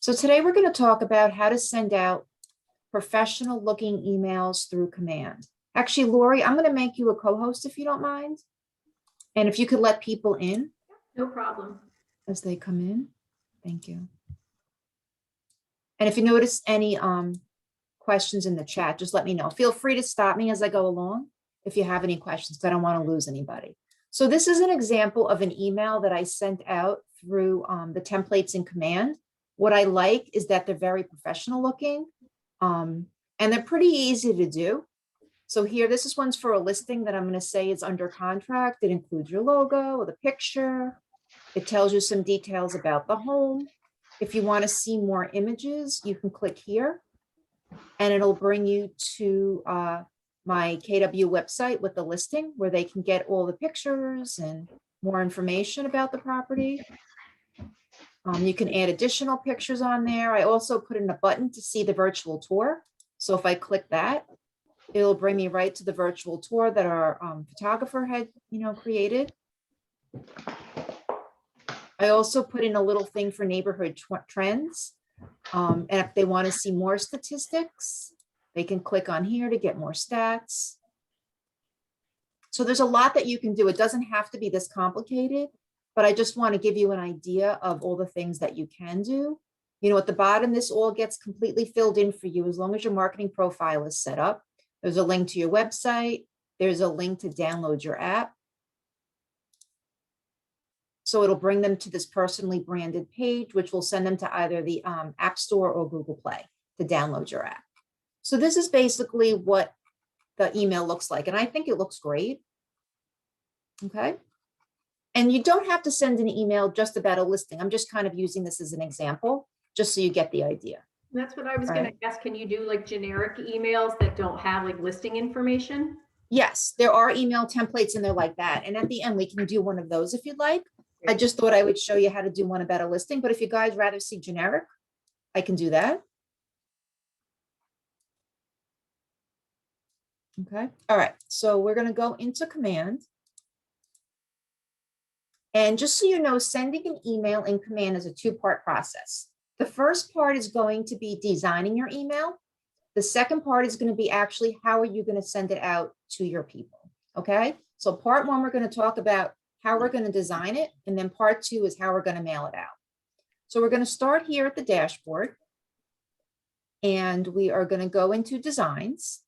So today we're going to talk about how to send out professional looking emails through command. Actually, Lori, I'm going to make you a co-host if you don't mind. And if you could let people in. No problem. As they come in. Thank you. And if you notice any questions in the chat, just let me know. Feel free to stop me as I go along if you have any questions, because I don't want to lose anybody. So this is an example of an email that I sent out through the templates in command. What I like is that they're very professional looking and they're pretty easy to do. So here, this is one's for a listing that I'm going to say is under contract. It includes your logo or the picture. It tells you some details about the home. If you want to see more images, you can click here and it'll bring you to my KW website with the listing where they can get all the pictures and more information about the property. You can add additional pictures on there. I also put in a button to see the virtual tour. So if I click that, it'll bring me right to the virtual tour that our photographer had, created. I also put in a little thing for neighborhood trends. And if they want to see more statistics, they can click on here to get more stats. So there's a lot that you can do. It doesn't have to be this complicated, but I just want to give you an idea of all the things that you can do. At the bottom, this all gets completely filled in for you as long as your marketing profile is set up. There's a link to your website. There's a link to download your app. So it'll bring them to this personally branded page, which will send them to either the App Store or Google Play to download your app. So this is basically what the email looks like. And I think it looks great. Okay. And you don't have to send an email just about a listing. I'm just kind of using this as an example, just so you get the idea. That's what I was going to ask. Can you do like generic emails that don't have like listing information? Yes, there are email templates and they're like that. And at the end, we can do one of those if you'd like. I just thought I would show you how to do one about a listing, but if you guys rather see generic, I can do that. Okay. All right. So we're going to go into command. And just so you know, sending an email in command is a two-part process. The first part is going to be designing your email. The second part is going to be actually how are you going to send it out to your people. Okay. So part one, we're going to talk about how we're going to design it. And then part two is how we're going to mail it out. So we're going to start here at the dashboard. And we are going to go into designs.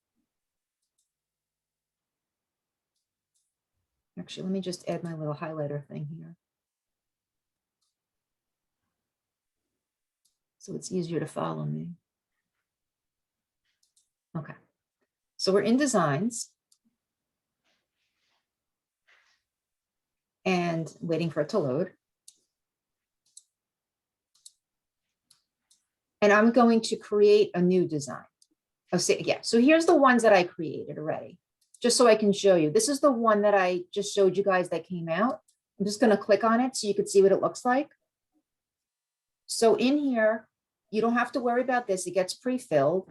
Actually, let me just add my little highlighter thing here. So it's easier to follow me. Okay. So we're in designs. And waiting for it to load. And I'm going to create a new design. Oh, yeah. So here's the ones that I created already, just so I can show you. This is the one that I just showed you guys that came out. I'm just going to click on it so you could see what it looks like. So in here, you don't have to worry about this. It gets pre-filled.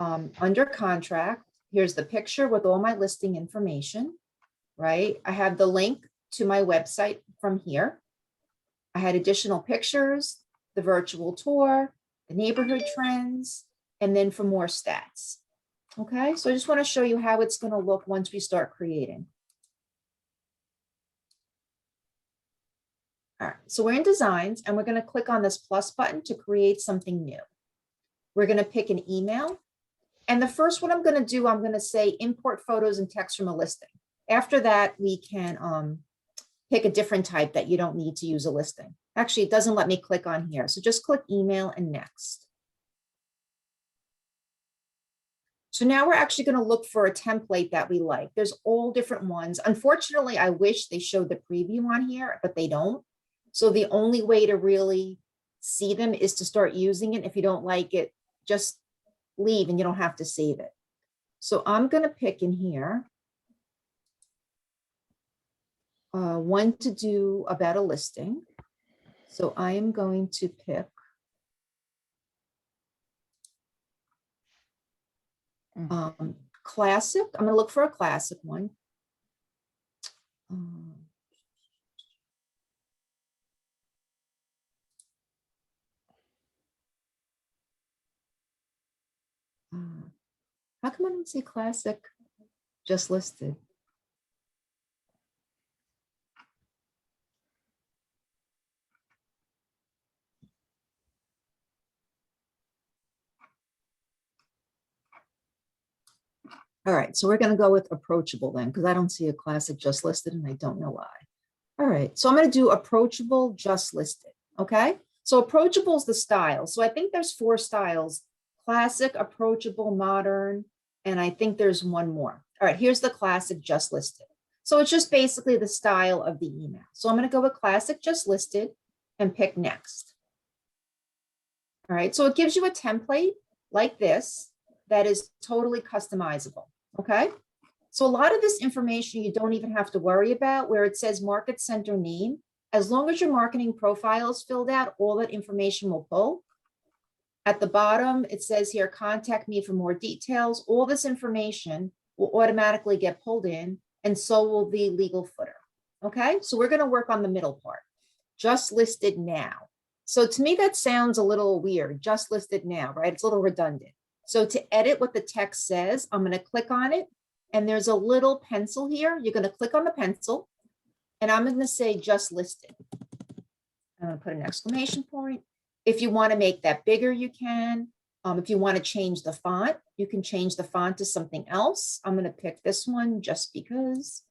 Under contract, here's the picture with all my listing information, right? I have the link to my website from here. I had additional pictures, the virtual tour, the neighborhood trends, and then for more stats. Okay, so I just want to show you how it's going to look once we start creating. All right, so we're in designs and we're going to click on this plus button to create something new. We're going to pick an email. And the first one I'm going to do, I'm going to say import photos and text from a listing. After that, we can pick a different type that you don't need to use a listing. Actually, it doesn't let me click on here. So just click email and next. So now we're actually going to look for a template that we like. There's all different ones. Unfortunately, I wish they showed the preview on here, but they don't. So the only way to really see them is to start using it. If you don't like it, just leave and you don't have to save it. So I'm going to pick in here one to do about a listing. So I am going to pick classic. I'm going to look for a classic one. How come I don't see classic just listed? All right, so we're gonna go with approachable then, because I don't see a classic just listed and I don't know why. All right, so I'm gonna do approachable just listed, okay? So approachable is the style. So I think there's 4 styles: classic, approachable, modern, and I think there's one more. All right, here's the classic just listed. So it's just basically the style of the email. So I'm gonna go with classic just listed and pick next. All right, so it gives you a template like this that is totally customizable, okay? So a lot of this information you don't even have to worry about, where it says market center name. As long as your marketing profile is filled out, all that information will pull. At the bottom, it says here, contact me for more details. All this information will automatically get pulled in, and so will the legal footer. Okay, so we're going to work on the middle part. Just listed now. So to me, that sounds a little weird. Just listed now, right? It's a little redundant. So to edit what the text says, I'm going to click on it. And there's a little pencil here. You're going to click on the pencil. And I'm going to say just listed. I'm going to put an exclamation point. If you want to make that bigger, you can. If you want to change the font, you can change the font to something else. I'm going to pick this one just because.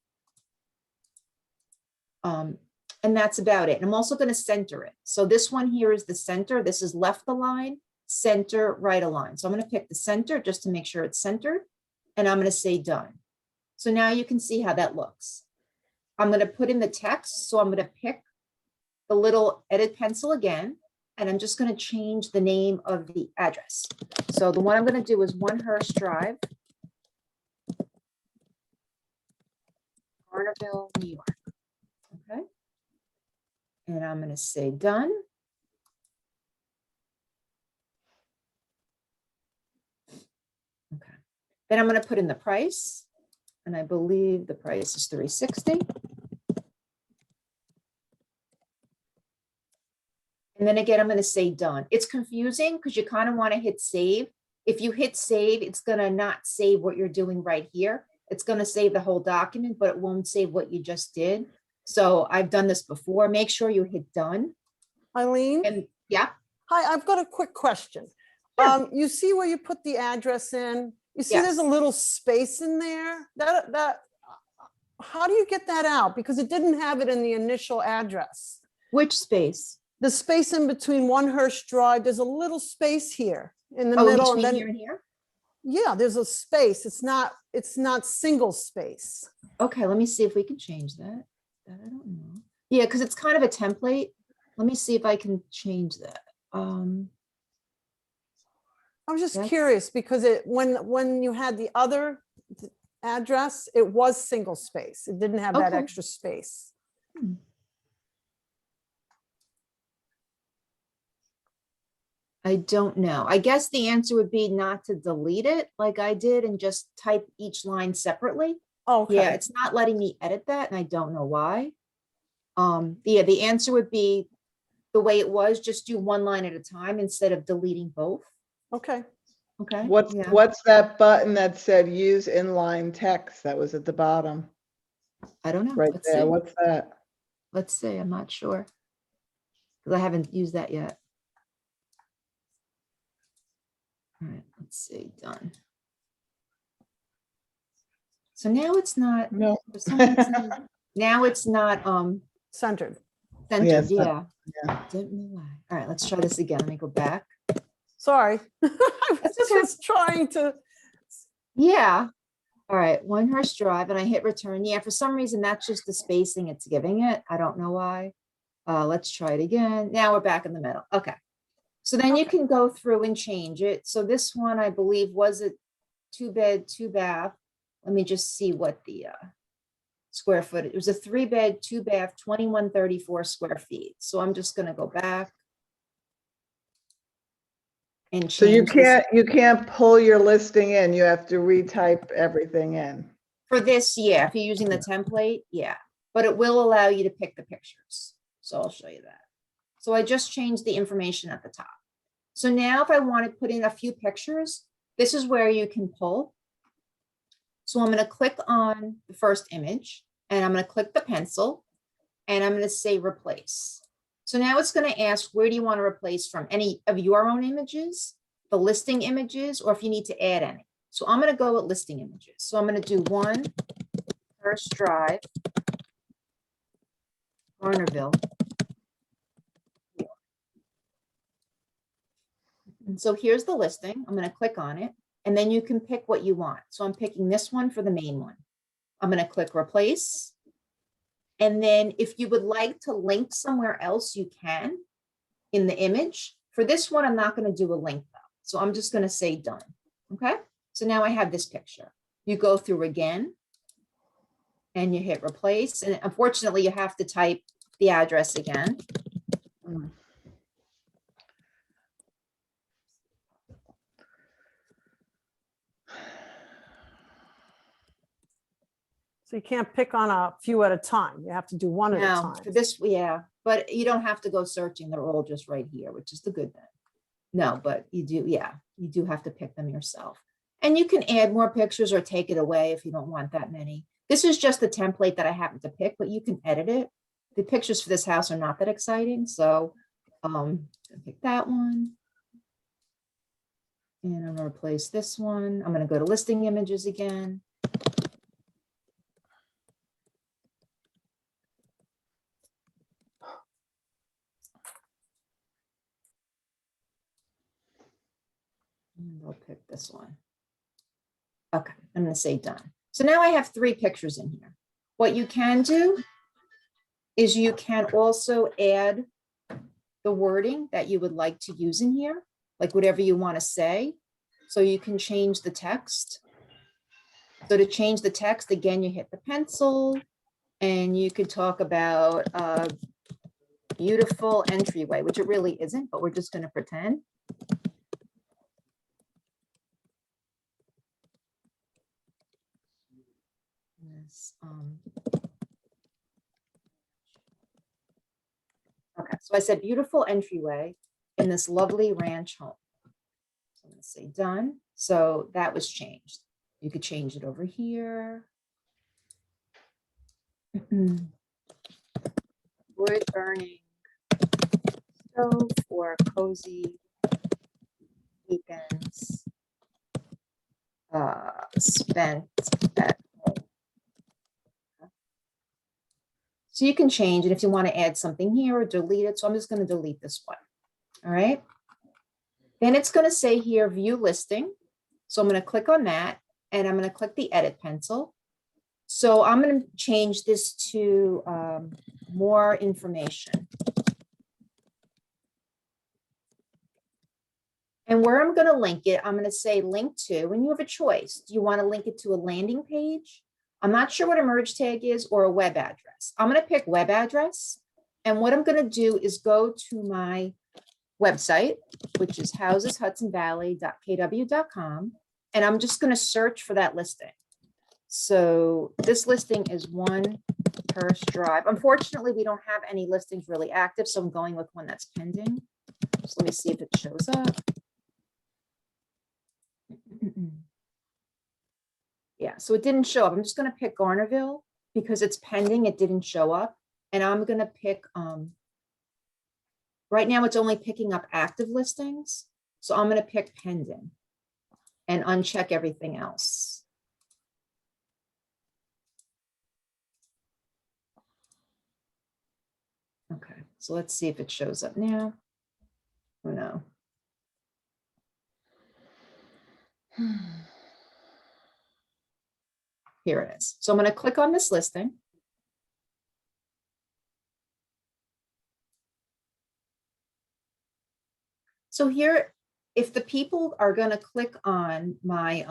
And that's about it. And I'm also going to center it. So this one here is the center. This is left align, center, right align. So I'm going to pick the center just to make sure it's centered. And I'm going to say done. So now you can see how that looks. I'm going to put in the text. So I'm going to pick the little edit pencil again, and I'm just going to change the name of the address. So the one I'm going to do is 1 Hurst Drive, Carterville, New York. Okay. And I'm going to say done. Okay. Then I'm going to put in the price, and I believe the price is $360. And then again, I'm going to say done. It's confusing because you kind of want to hit save. If you hit save, it's going to not save what you're doing right here. It's going to save the whole document, but it won't save what you just did. So I've done this before. Make sure you hit done. Eileen? And yeah. Hi, I've got a quick question. Sure. You see where you put the address in? You see there's a Yes. little space in there? How do you get that out? Because it didn't have it in the initial address. Which space? The space in between 1 Hurst Drive, there's a little space here in the Oh, middle. between And here then, and here? yeah, there's a space. It's not single space. Okay, let me see if we can change that. I don't know. Yeah, because it's kind of a template. Let me see if I can change that. I was just That's- curious because when you had the other address, it was single space. It didn't have that Okay. extra space. I don't know. I guess the answer would be not to delete it like I did and just type each line separately. Okay. Yeah, it's not letting me edit that and I don't know why. Yeah, the answer would be the way it was, just do 1 line at a time instead of deleting both. Okay. Okay. Yeah. What's that button that said use inline text that was at the bottom I don't know. right Let's there? see. What's that? Let's see. I'm not sure. Because I haven't used that yet. All right, let's see, done. So now it's not, No. for some reason, now it's not Centered. centered, Yes, yeah. yeah. Don't know why. All right, let's try this again. Let me go back. Sorry. I was That's okay. just trying to. Yeah. All right, 1 Hurst Drive, and I hit return. Yeah, for some reason, that's just the spacing it's giving it. I don't know why. Let's try it again. Now we're back in the middle. Okay. So then you Okay. can go through and change it. So this one, I believe, was a 2-bed, 2-bath. Let me just see what the square foot. It was a 3-bed, 2-bath, 2134 square feet. So I'm just going to go back and So you change this. can't pull your listing in. You have to retype everything in. For this, yeah, if you're using the template, yeah, but it will allow you to pick the pictures. So I'll show you that. So I just changed the information at the top. So now if I want to put in a few pictures, this is where you can pull. So I'm going to click on the first image and I'm going to click the pencil and I'm going to say replace. So now it's going to ask, where do you want to replace from? Any of your own images, the listing images, or if you need to add any. So I'm going to go with listing images. So I'm going to do 1 First Drive, Garnerville. And so here's the listing. I'm going to click on it and then you can pick what you want. So I'm picking this one for the main one. I'm going to click replace. And then if you would like to link somewhere else, you can in the image. For this one, I'm not going to do a link though. So I'm just going to say done. Okay. So now I have this picture. You go through again and you hit replace. And unfortunately, you have to type the address again. So you can't pick on a few at a time. You have to do one at a No, time. for this, yeah, but you don't have to go searching. They're all just right here, which is the good thing. No, but you do, yeah, you do have to pick them yourself. And you can add more pictures or take it away if you don't want that many. This is just the template that I happen to pick, but you can edit it. The pictures for this house are not that exciting, so pick that one. And I'm gonna replace this one. I'm gonna go to listing images again. And I'll pick this one. Okay, I'm going to say done. So now I have 3 pictures in here. What you can do is you can also add the wording that you would like to use in here, like whatever you want to say. So you can change the text. So to change the text, again, you hit the pencil and you could talk about a beautiful entryway, which it really isn't, but we're just going to pretend. Okay, so I said beautiful entryway in this lovely ranch home. So I'm going to say done. So that was changed. You could change it over here. Wood burning stove for cozy weekends spent at home. So you can change it if you want to add something here or delete it. So I'm just going to delete this one. All right. Then it's going to say here, view listing. So I'm going to click on that and I'm going to click the edit pencil. So I'm going to change this to more information. And where I'm going to link it, I'm going to say link to, and you have a choice. Do you want to link it to a landing page? I'm not sure what a merge tag is or a web address. I'm going to pick web address. And what I'm going to do is go to my website, which is houseshudsonvalley.kw.com. And I'm just going to search for that listing. So this listing is 1 First Drive. Unfortunately, we don't have any listings really active, so I'm going with one that's pending. So let me see if it shows up. Yeah, so it didn't show up. I'm just going to pick Garnerville because it's pending. It didn't show up. And I'm going to pick, right now it's only picking up active listings. So I'm going to pick pending and uncheck everything else. Okay, so let's see if it shows up now. Oh no. Here it is. So I'm going to click on this listing. So here, if the people are going to click on my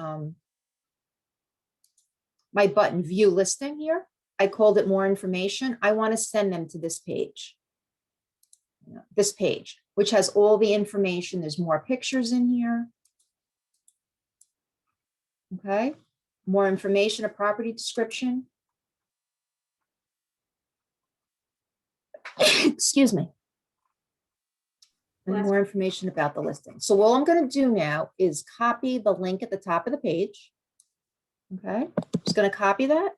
my button view listing here, I called it more information. I want to send them to this page. This page, which has all the information. There's more pictures in here. Okay. More information, a property description. Excuse me. and Last- more information about the listing. So all I'm gonna do now is copy the link at the top of the page. Okay, just gonna copy that.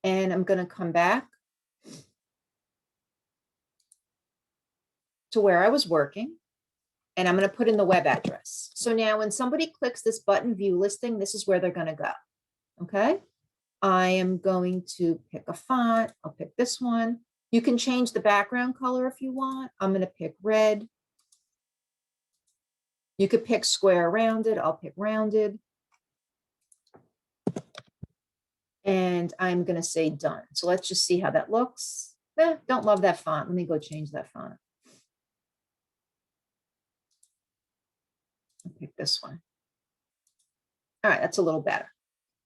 And I'm gonna come back to where I was working. And I'm gonna put in the web address. So now when somebody clicks this button, view listing, this is where they're gonna go. Okay? I am going to pick a font. I'll pick this one. You can change the background color if you want. I'm gonna pick red. You could pick square rounded. I'll pick rounded. And I'm gonna say done. So let's just see how that looks. Don't love that font. Let me go change that font. I'll pick this one. All right, that's a little better.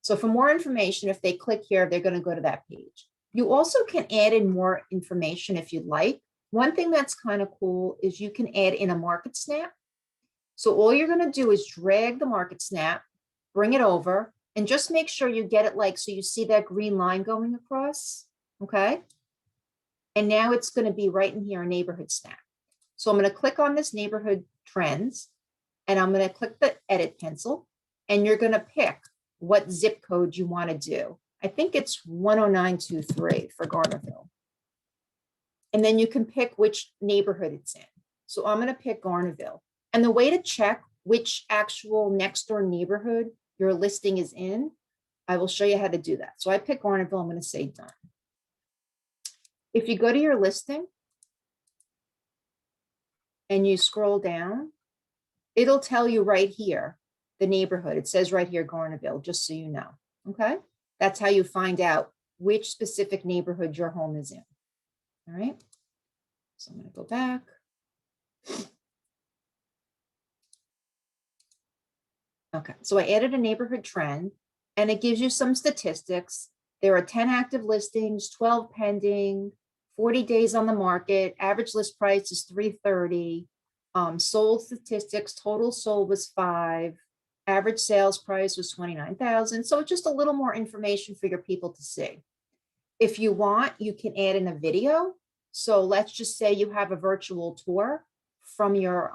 So for more information, if they click here, they're gonna go to that page. You also can add in more information if you'd like. One thing that's kind of cool is you can add in a market snap. So all you're gonna do is drag the market snap, bring it over, and just make sure you get it like, so you see that green line going across, okay? And now it's gonna be right in here, a neighborhood snap. So I'm gonna click on this neighborhood trends, and I'm gonna click the edit pencil, and you're gonna pick what zip code you wanna do. I think it's 10923 for Garnerville. And then you can pick which neighborhood it's in. So I'm gonna pick Garnerville. And the way to check which actual next door neighborhood your listing is in, I will show you how to do that. So I pick Garnerville, I'm gonna say done. If you go to your listing and you scroll down, it'll tell you right here, the neighborhood. It says right here, Garnerville, just so you know, okay? That's how you find out which specific neighborhood your home is in, all right? So I'm gonna go back. Okay, so I added a neighborhood trend and it gives you some statistics. There are 10 active listings, 12 pending, 40 days on the market. Average list price is $330. Sold statistics, total sold was 5. Average sales price was 29,000. So it's just a little more information for your people to see. If you want, you can add in a video. So let's just say you have a virtual tour from your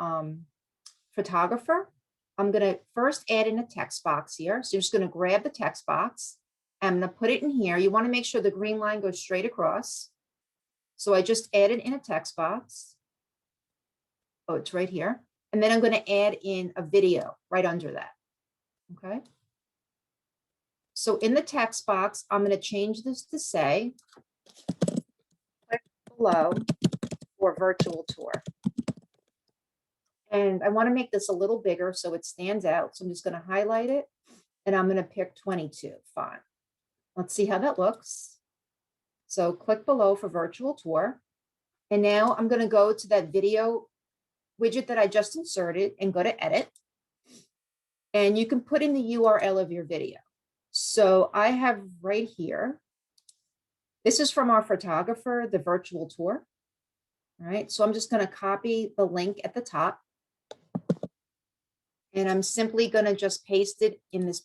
photographer. I'm gonna first add in a text box here. So you're just gonna grab the text box. I'm gonna put it in here. You wanna make sure the green line goes straight across. So I just added in a text box. Oh, it's right here. And then I'm gonna add in a video right under that, okay? So in the text box, I'm gonna change this to say, click below for virtual tour. And I want to make this a little bigger so it stands out. So I'm just going to highlight it and I'm going to pick 22 font. Let's see how that looks. So click below for virtual tour. And now I'm going to go to that video widget that I just inserted and go to edit. And you can put in the URL of your video. So I have right here, this is from our photographer, the virtual tour. All right, so I'm just going to copy the link at the top. And I'm simply going to just paste it in this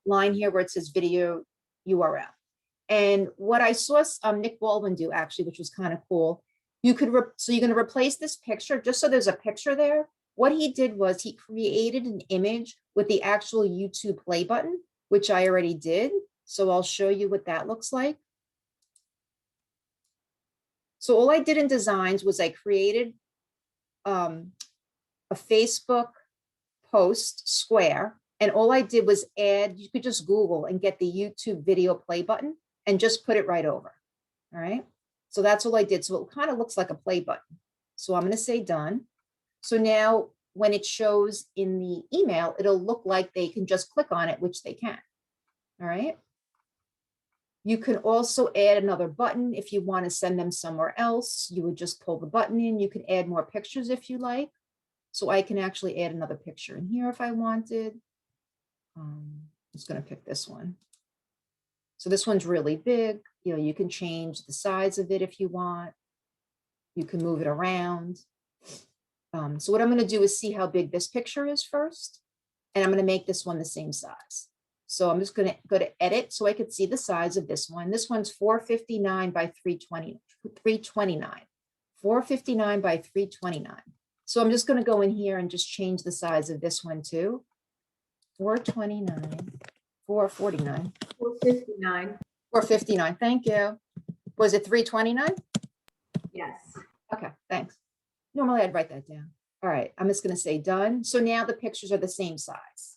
line here where it says video URL. And what I saw Nick Baldwin do actually, which was kind of cool, you could, so you're going to replace this picture just so there's a picture there. What he did was he created an image with the actual YouTube play button, which I already did. So I'll show you what that looks like. So all I did in designs was I created a Facebook post square. And all I did was add, you could just Google and get the YouTube video play button and just put it right over. All right. So that's all I did. So it kind of looks like a play button. So I'm going to say done. So now when it shows in the email, it'll look like they can just click on it, which they can. All right. You can also add another button if you want to send them somewhere else. You would just pull the button in. You can add more pictures if you like. So I can actually add another picture in here if I wanted. I'm just going to pick this one. So this one's really big. You know, you can change the size of it if you want. You can move it around. So what I'm going to do is see how big this picture is first. And I'm going to make this one the same size. So I'm just going to go to edit so I could see the size of this one. This one's 459 by 329. 459 by 329. So I'm just gonna go in here and just change the size of this one too. 429, 449, 459, 459, thank you. Was it 329? yes. Okay, thanks. Normally I'd write that down. All right, I'm just gonna say done. So now the pictures are the same size.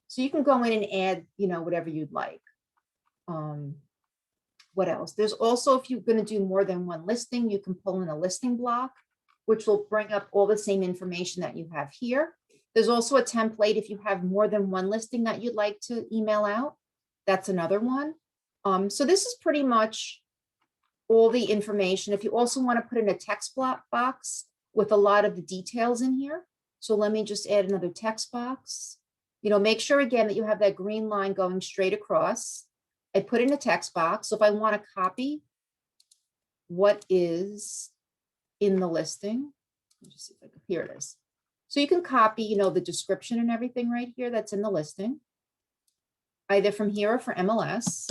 So you can go in and add, whatever you'd like. What else? There's also, if you're gonna do more than one listing, you can pull in a listing block, which will bring up all the same information that you have here. There's also a template if you have more than one listing that you'd like to email out. That's another one. So this is pretty much all the information. If you also want to put in a text block box with a lot of the details in here. So let me just add another text box. Make sure again that you have that green line going straight across. I put in a text box. So if I want to copy what is in the listing, let me just see if I can, here it is. So you can copy, the description and everything right here that's in the listing, either from here or for MLS.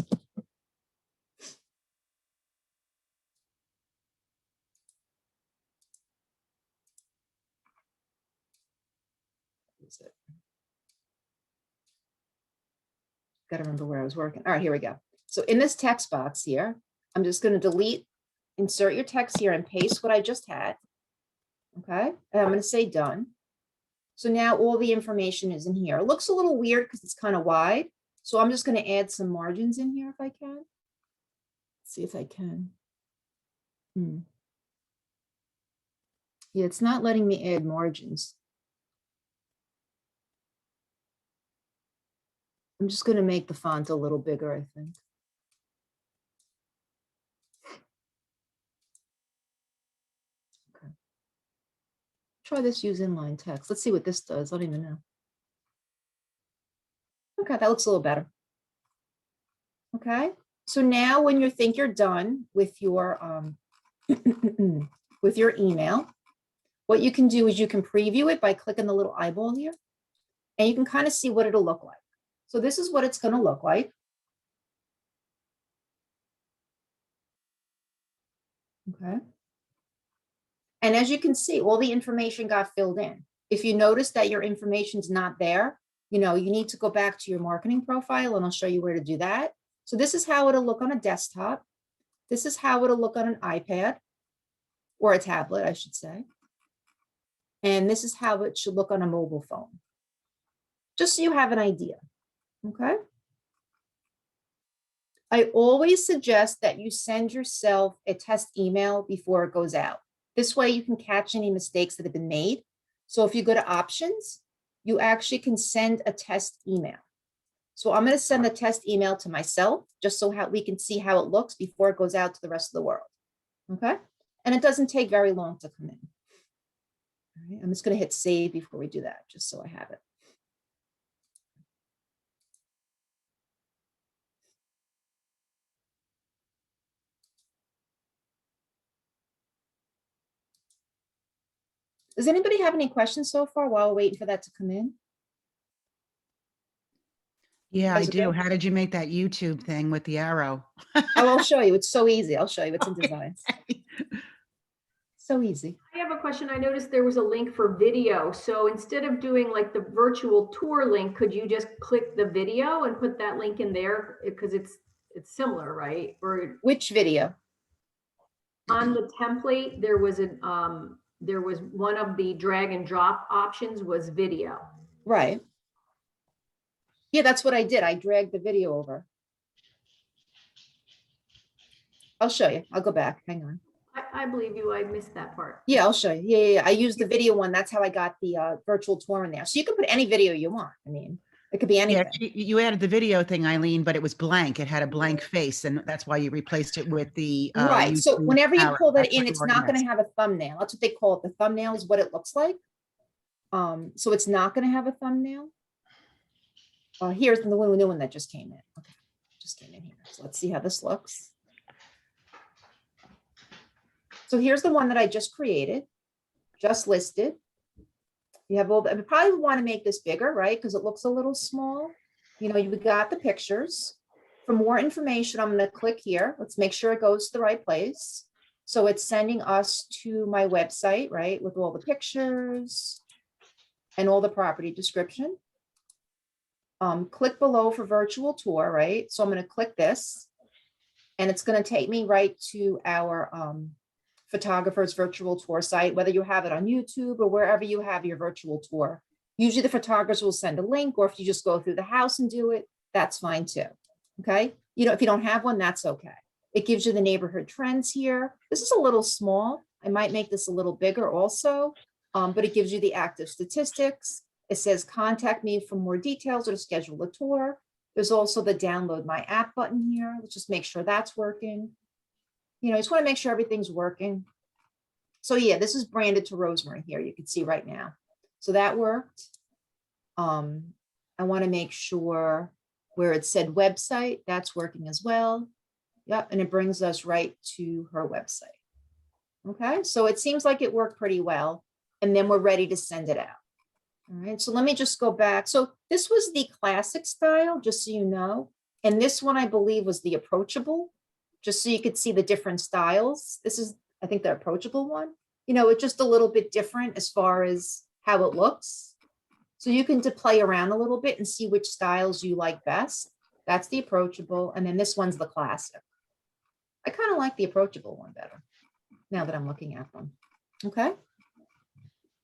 Got to remember where I was working. All right, here we go. So in this text box here, I'm just going to delete, insert your text here and paste what I just had. Okay, and I'm going to say done. So now all the information is in here. It looks a little weird because it's kind of wide. So I'm just going to add some margins in here if I can. Let's see if I can. Yeah, it's not letting me add margins. I'm just going to make the font a little bigger, I think. Okay. Try this, use inline text. Let's see what this does. I don't even know. Okay, that looks a little better. Okay, so now when you think you're done with your with your email, what you can do is you can preview it by clicking the little eyeball here, and you can kind of see what it'll look like. So this is what it's going to look like. Okay. And as you can see, all the information got filled in. If you notice that your information's not there, you need to go back to your marketing profile, and I'll show you where to do that. So this is how it'll look on a desktop. This is how it'll look on an iPad or a tablet, I should say. And this is how it should look on a mobile phone. Just so you have an idea. Okay. I always suggest that you send yourself a test email before it goes out. This way you can catch any mistakes that have been made. So if you go to options, you actually can send a test email. So I'm going to send a test email to myself just so we can see how it looks before it goes out to the rest of the world. Okay. And it doesn't take very long to come in. All right. I'm just going to hit save before we do that, just so I have it. Does anybody have any questions so far while we're waiting for that to come in? Yeah, I Guys do. okay? How did you make that YouTube thing with the arrow? Oh, I'll show you. It's so easy. I'll show you. It's in designs. So easy. I have a question. I noticed there was a link for video. So instead of doing like the virtual tour link, could you just click the video and put that link in there? Because it's similar, right? Or Which video? on the template, there was one of the drag and drop options was video. Right. Yeah, that's what I did. I dragged the video over. I'll show you. I'll go back. Hang on. I believe you. I missed that part. Yeah, I'll show you. Yeah. I used the video one. That's how I got the virtual tour in there. So you can put any video you want. I mean, it could be Yeah, anything. you added the video thing, Eileen, but it was blank. It had a blank face, and that's why you replaced it with the Right. So YouTube whenever you arrow. pull that That's in, what it's you not going to organized. have a thumbnail. That's what they call it. The thumbnail is what it looks like. So it's not going to have a thumbnail. Here's the new one that just came in. Okay, just came in here. So let's see how this looks. So here's the one that I just created, just listed. You have all the, I probably want to make this bigger, right? Because it looks a little small. You got the pictures. For more information, I'm going to click here. Let's make sure it goes to the right place. So it's sending us to my website, right, with all the pictures and all the property description. Click below for virtual tour, right? So I'm going to click this and it's going to take me right to our photographer's virtual tour site, whether you have it on YouTube or wherever you have your virtual tour. Usually the photographers will send a link, or if you just go through the house and do it, that's fine too. Okay. You know, if you don't have one, that's okay. It gives you the neighborhood trends here. This is a little small. I might make this a little bigger also, but it gives you the active statistics. It says contact me for more details or to schedule a tour. There's also the download my app button here. Let's just make sure that's working. You know, I just want to make sure everything's working. So yeah, this is branded to Rosemary here. You can see right now. So that worked. I want to make sure where it said website, that's working as well. Yep, and it brings us right to her website. Okay, so it seems like it worked pretty well. And then we're ready to send it out. All right, so let me just go back. So this was the classic style, just so you know. And this one, I believe, was the approachable, just so you could see the different styles. This is, I think, the approachable one. You know, it's just a little bit different as far as how it looks. So you can play around a little bit and see which styles you like best. That's the approachable. And then this one's the classic. I kind of like the approachable one better now that I'm looking at them. Okay.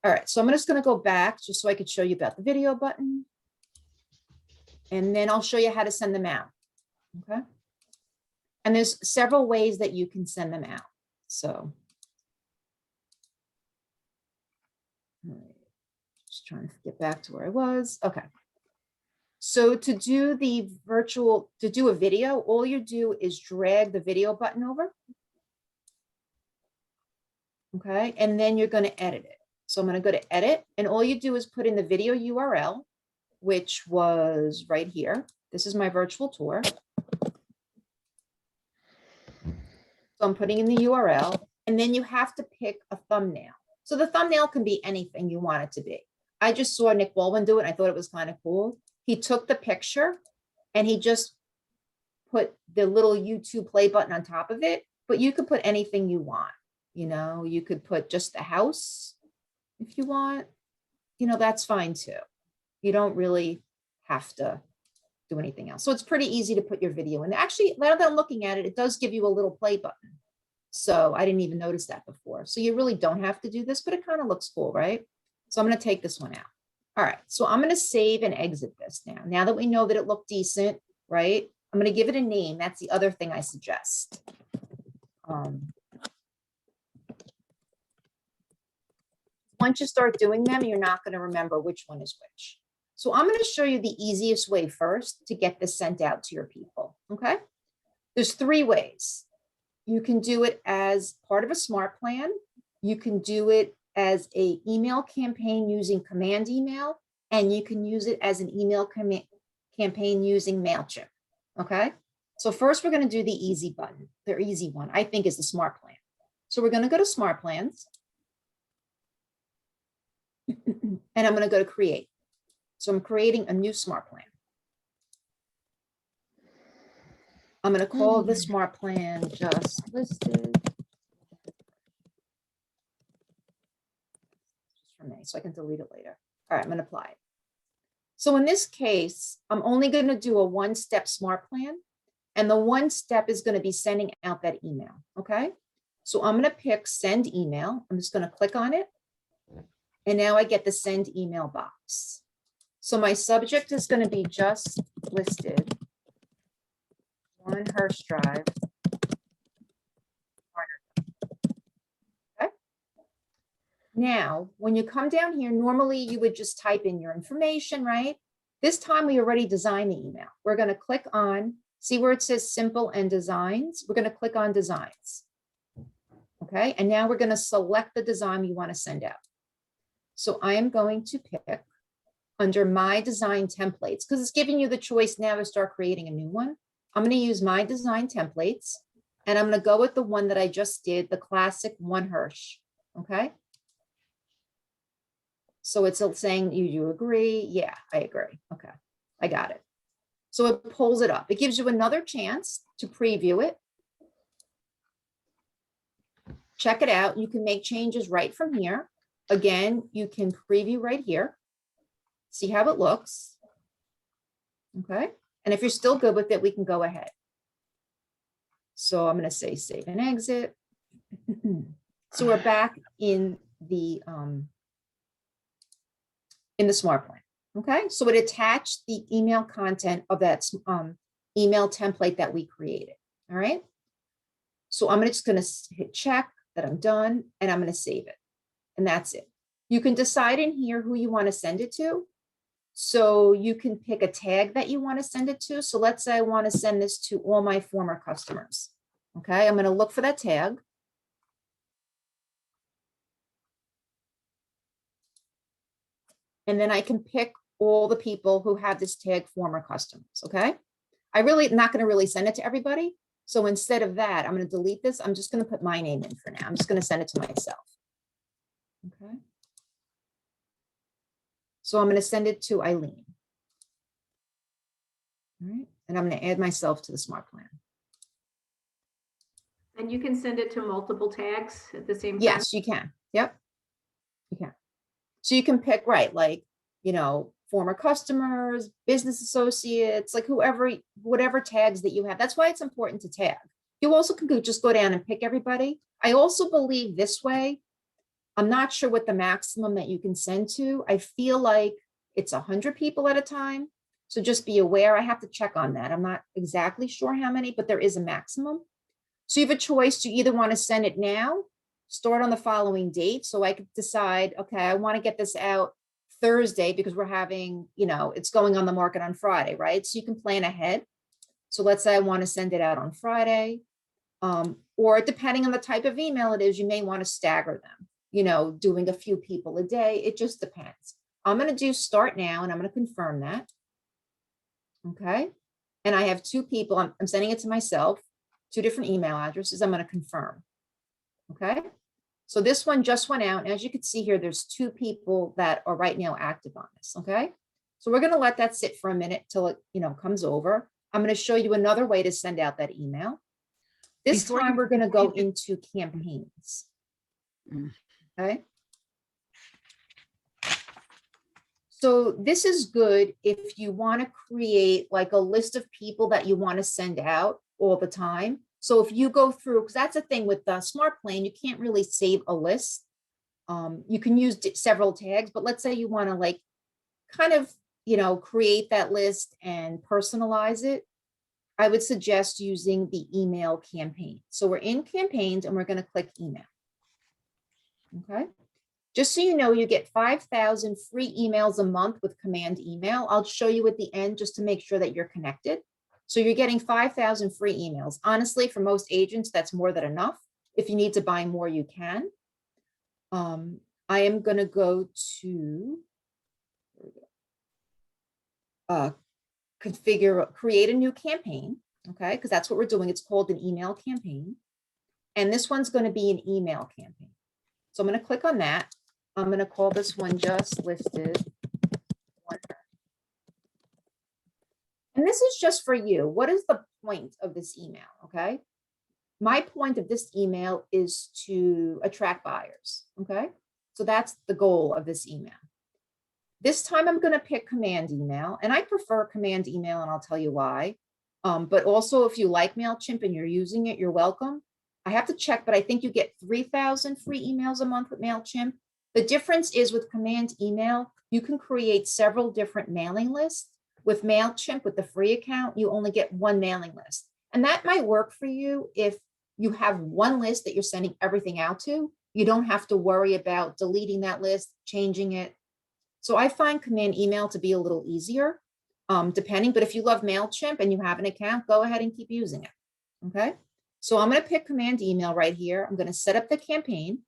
All right. So I'm just going to go back just so I could show you about the video button. And then I'll show you how to send them out. Okay. And there's several ways that you can send them out. So. All right. Just trying to get back to where I was. Okay. So to do the virtual, to do a video, all you do is drag the video button over. Okay. And then you're going to edit it. So I'm going to go to edit, and all you do is put in the video URL, which was right here. This is my virtual tour. So I'm putting in the URL, and then you have to pick a thumbnail. So the thumbnail can be anything you want it to be. I just saw Nick Baldwin do it. And I thought it was kind of cool. He took the picture and he just put the little YouTube play button on top of it, but you could put anything you want. You know, you could put just the house if you want, you know, that's fine too. You don't really have to do anything else. So it's pretty easy to put your video in. Actually, now that I'm looking at it, it does give you a little play button. So I didn't even notice that before. So you really don't have to do this, but it kind of looks cool, right? So I'm going to take this one out. All right, so I'm going to save and exit this now. Now that we know that it looked decent, right? I'm going to give it a name. That's the other thing I suggest. Once you start doing them, you're not going to remember which one is which. So I'm going to show you the easiest way first to get this sent out to your people, okay? There's 3 ways. You can do it as part of a smart plan. You can do it as an email campaign using command email, and you can use it as an email campaign using MailChimp, okay? So first we're going to do the easy button. The easy one, I think, is the smart plan. So we're going to go to smart plans. And I'm going to go to create. So I'm creating a new smart plan. I'm going to call the smart plan just listed. Just for me, so I can delete it later. All right, I'm going to apply it. So in this case, I'm only going to do a 1-step smart plan. And the 1 step is going to be sending out that email. Okay. So I'm going to pick send email. I'm just going to click on it. And now I get the send email box. So my subject is going to be just listed 1 Hirsch Drive. Okay. Now, when you come down here, normally you would just type in your information, right? This time we already designed the email. We're going to click on, see where it says simple and designs. We're going to click on designs. Okay. And now we're going to select the design we want to send out. So I am going to pick under my design templates, because it's giving you the choice now to start creating a new one. I'm going to use my design templates, and I'm going to go with the one that I just did, the classic 1 Hirsch. Okay. So it's saying you agree. Yeah, I agree. Okay. I got it. So it pulls it up. It gives you another chance to preview it. check it out. You can make changes right from here. Again, you can preview right here. See how it looks. Okay, and if you're still good with it, we can go ahead. So I'm going to say save and exit. So we're back in the smart plan. Okay, so it attached the email content of that email template that we created. All right. So I'm just going to hit check that I'm done, and I'm going to save it. And that's it. You can decide in here who you want to send it to. So you can pick a tag that you want to send it to. So let's say I want to send this to all my former customers. Okay, I'm going to look for that tag. And then I can pick all the people who have this tag former customers. Okay, I'm not going to really send it to everybody. So instead of that, I'm going to delete this. I'm just going to put my name in for now. I'm just going to send it to myself. Okay. So I'm going to send it to Eileen. All right. And I'm going to add myself to the smart plan. And you can send it to multiple tags at the same time? Yes, you can. Yep. You can. So you can pick, right, like, you know, former customers, business associates, like whatever tags that you have. That's why it's important to tag. You also can just go down and pick everybody. I also believe this way, I'm not sure what the maximum that you can send to. I feel like it's 100 people at a time. So just be aware. I have to check on that. I'm not exactly sure how many, but there is a maximum. So you have a choice to either want to send it now, start on the following date. So I could decide, okay, I want to get this out Thursday because we're having, you know, it's going on the market on Friday, right? So you can plan ahead. So let's say I want to send it out on Friday, or depending on the type of email it is, you may want to stagger them, you know, doing a few people a day. It just depends. I'm going to do start now, and I'm going to confirm that. Okay. And I have 2 people. I'm sending it to myself, 2 different email addresses. I'm going to confirm. Okay. So this one just went out. And as you can see here, there's 2 people that are right now active on this. Okay. So we're going to let that sit for a minute till it, you know, comes over. I'm going to show you another way to send out that email. This Before time you- we're going to before you go do- into campaigns. Mm. Okay. So this is good if you want to create like a list of people that you want to send out all the time. So if you go through, because that's the thing with the smart plan, you can't really save a list. You can use several tags, but let's say you want to like kind of, you know, create that list and personalize it. I would suggest using the email campaign. So we're in campaigns and we're going to click email. Okay. Just so you know, you get 5,000 free emails a month with command email. I'll show you at the end just to make sure that you're connected. So you're getting 5,000 free emails. Honestly, for most agents, that's more than enough. If you need to buy more, you can. I am going to go to configure, create a new campaign. Okay, because that's what we're doing. It's called an email campaign. And this one's going to be an email campaign. So I'm going to click on that. I'm going to call this one just listed. And this is just for you. What is the point of this email? Okay. My point of this email is to attract buyers. Okay. So that's the goal of this email. This time I'm going to pick command email, and I prefer command email, and I'll tell you why. But also if you like MailChimp and you're using it, you're welcome. I have to check, but I think you get 3,000 free emails a month with MailChimp. The difference is with command email, you can create several different mailing lists. With MailChimp, with the free account, you only get one mailing list. And that might work for you if you have one list that you're sending everything out to. You don't have to worry about deleting that list, changing it. So I find command email to be a little easier, depending. But if you love MailChimp and you have an account, go ahead and keep using it. Okay. So I'm going to pick command email right here. I'm going to set up the campaign.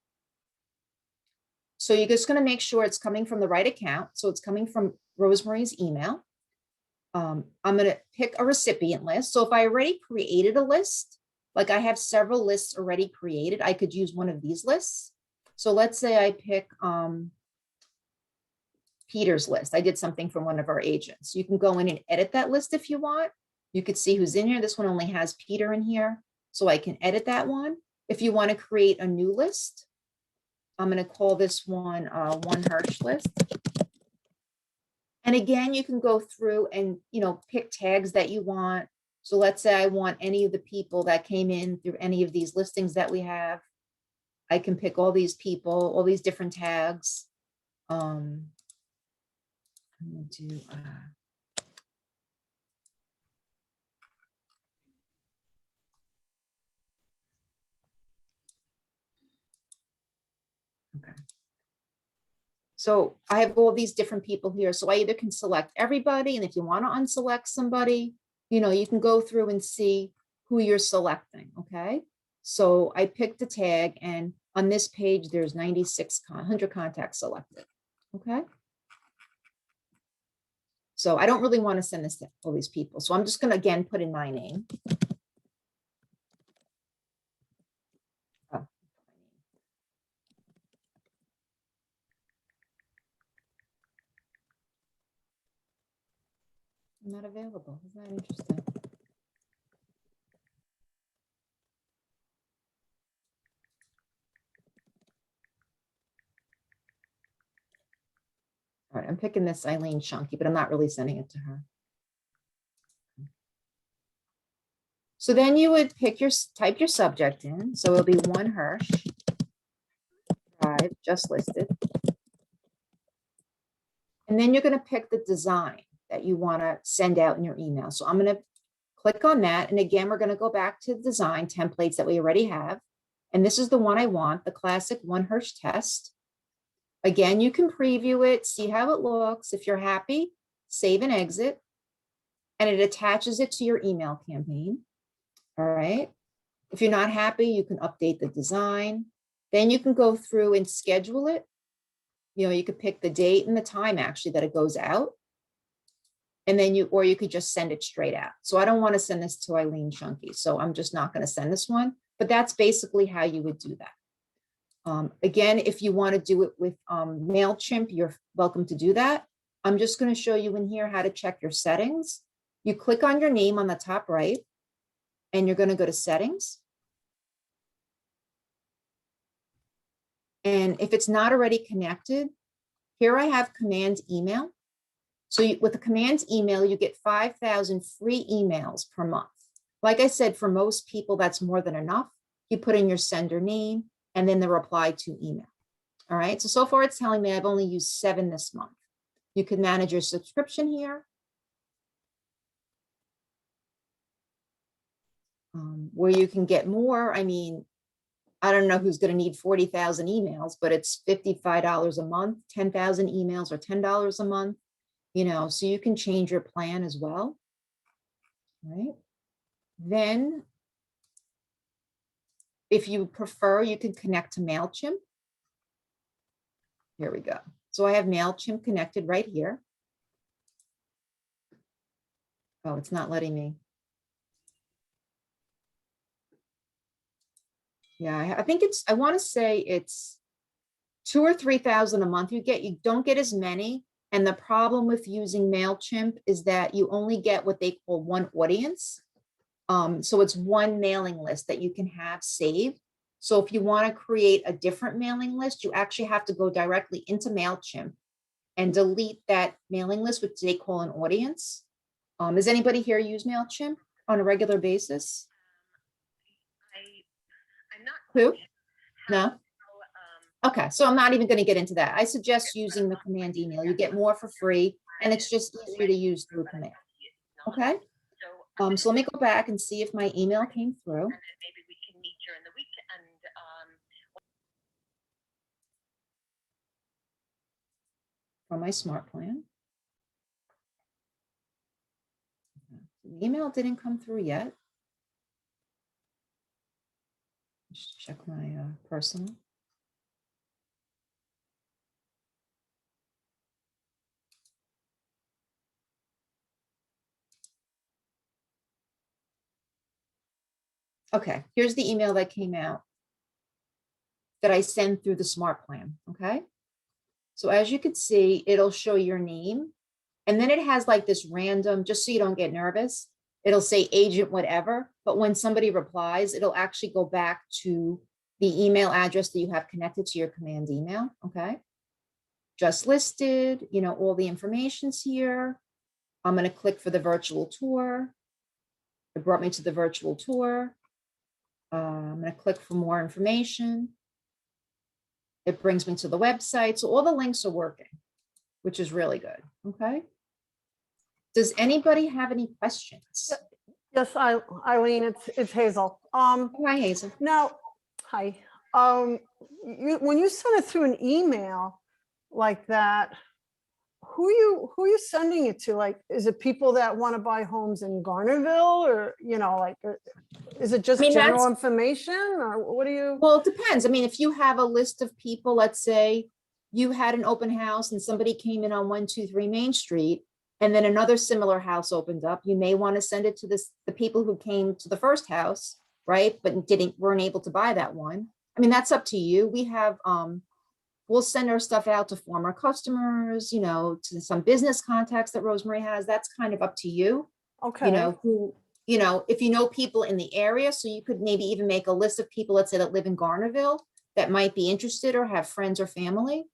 So you're just going to make sure it's coming from the right account. So it's coming from Rosemary's email. I'm going to pick a recipient list. So if I already created a list, like I have several lists already created, I could use one of these lists. So let's say I pick Peter's list. I did something from one of our agents. You can go in and edit that list if you want. You could see who's in here. This one only has Peter in here. So I can edit that one. if you want to create a new list, I'm going to call this one One Hirsch list. And again, you can go through and, pick tags that you want. So let's say I want any of the people that came in through any of these listings that we have. I can pick all these people, all these different tags. I'm going to do, okay. So I have all these different people here. So I either can select everybody, and if you want to unselect somebody, you can go through and see who you're selecting, okay? So I picked a tag, and on this page, there's 100 contacts selected, okay? So I don't really want to send this to all these people. So I'm just going to, again, put in my name. Oh. I'm not available. Isn't that interesting? All right, I'm picking this Eileen Shunky, but I'm not really sending it to her. So then you would type your subject in. So it'll be One Hirsch Drive, just listed. And then you're going to pick the design that you want to send out in your email. So I'm going to click on that. And again, we're going to go back to the design templates that we already have. And this is the one I want, the classic One Hirsch test. Again, you can preview it, see how it looks. If you're happy, save and exit. And it attaches it to your email campaign. All right. If you're not happy, you can update the design. Then you can go through and schedule it. You could pick the date and the time actually that it goes out. And then or you could just send it straight out. So I don't want to send this to Eileen Shunky. So I'm just not going to send this one, but that's basically how you would do that. Again, if you want to do it with MailChimp, you're welcome to do that. I'm just going to show you in here how to check your settings. You click on your name on the top right, and you're going to go to settings. And if it's not already connected, here I have command email. So with the command email, you get 5,000 free emails per month. Like I said, for most people, that's more than enough. You put in your sender name and then the reply to email. All right, so far it's telling me I've only used 7 this month. You can manage your subscription here. Where you can get more. I mean, I don't know who's going to need 40,000 emails, but it's $55 a month, 10,000 emails or $10 a month, so you can change your plan as well. All right. Then if you prefer, you can connect to MailChimp. Here we go. So I have MailChimp connected right here. Oh, it's not letting me. Yeah, I think I want to say it's 2,000 or 3,000 a month. You don't get as many. And the problem with using MailChimp is that you only get what they call one audience. So it's one mailing list that you can have saved. So if you want to create a different mailing list, you actually have to go directly into MailChimp and delete that mailing list, which they call an audience. Does anybody here use MailChimp on a regular basis? I'm not. Who? No? Okay, so I'm not even going to get into that. I suggest using the command email. You get more for free, and it's just easier to use through command. Okay? So let me go back and see if my email came through. Maybe we can meet during the week and From my smart plan. The email didn't come through yet. Just check my personal. Okay, here's the email that came out that I send through the smart plan, okay? So as you can see, it'll show your name, and then it has like this random, just so you don't get nervous, it'll say agent whatever, but when somebody replies, it'll actually go back to the email address that you have connected to your command email, okay? Just listed, you know, all the information's here. I'm gonna click for the virtual tour. It brought me to the virtual tour. I'm gonna click for more information. It brings me to the website. So all the links are working, which is really good, okay? Does anybody have any questions? Yes, Eileen, it's Hazel. Oh, hi, Hazel. Now, hi. When you send it through an email like that, who are you sending it to? Like, is it people that want to buy homes in Garnerville, or, you know, like, is it just I mean, general that's- information, or what do you? Well, it depends. I mean, if you have a list of people, let's say you had an open house and somebody came in on 123 Main Street, and then another similar house opened up, you may want to send it to the people who came to the first house, right? But weren't able to buy that one. I mean, that's up to you. We have, we'll send our stuff out to former customers, you know, to some business contacts that Rosemary has. That's kind of up to you. Okay. You know, who, you know, if you know people in the area, so you could maybe even make a list of people, let's say, that live in Garnerville that might be interested or have friends or family.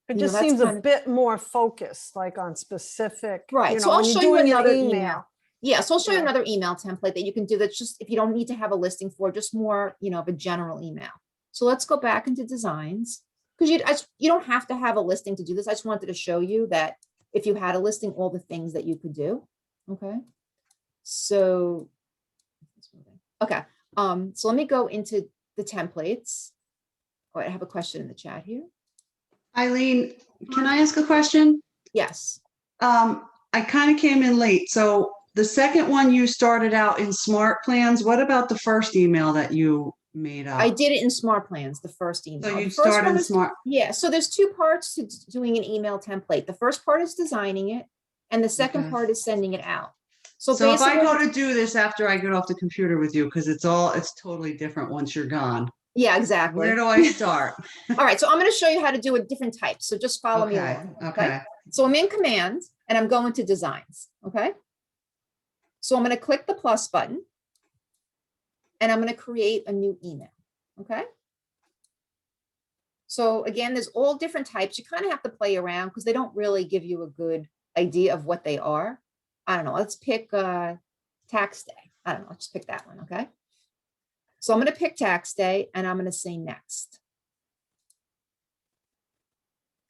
It you know, just that's seems a kind of- bit more focused, like on specific. Right, You so know, I'll when show you're you doing an another email. Yeah, so I'll show you Yeah. another email template that you can do that's just, if you don't need to have a listing for, just more, you know, of a general email. So let's go back into designs, because you don't have to have a listing to do this. I just wanted to show you that if you had a listing, all the things that you could do. Okay. So, okay. So let me go into the templates. Oh, I have a question in the chat here. Eileen, can I ask a question? Yes. I kind of came in late. So the second one you started out in Smart Plans, what about the first email that you made up? I did it in Smart Plans, the first email. So The you first start one in is- Smart. Yeah, so there's two parts to doing an email template. The first part is designing it, and the second Okay. part is sending it out. So So if I basically, go to do this after I get off the computer with you, because it's totally different once you're gone. yeah, exactly. Where do I start? All right, so I'm going to show you how to do a different type. So just follow me Okay, along. okay. So I'm in Command, and I'm going to Designs, okay? So I'm going to click the plus button, and I'm going to create a new email, okay? So again, there's all different types. You kind of have to play around because they don't really give you a good idea of what they are. I don't know, let's pick tax day. I don't know, let's just pick that one, okay? So I'm going to pick tax day, and I'm going to say next.